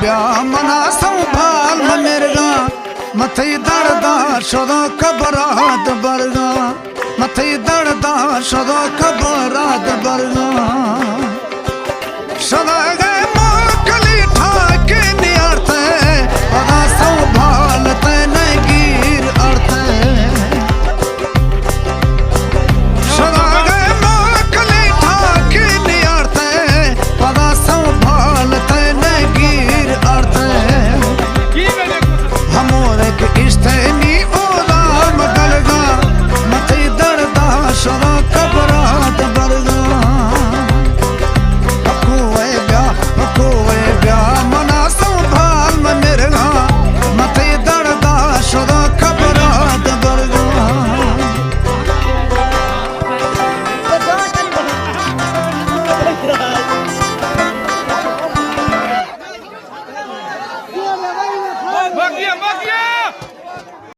ब्याह मना संभाल मनेरगा मथई दर्दा शोदो खबरात बरगा मथई दर्दा शोदो खबरात बरगा शोदा गए मोकली ठाके नियरते पदा संभाल ते नगीर अरते शोदा गए मोकली ठाके नियरते पदा संभाल ते नगीर अरते हमोरे के इश्तेनी ओदाम गलगा मथई दर्दा शोदो खबरात बरगा Bagia!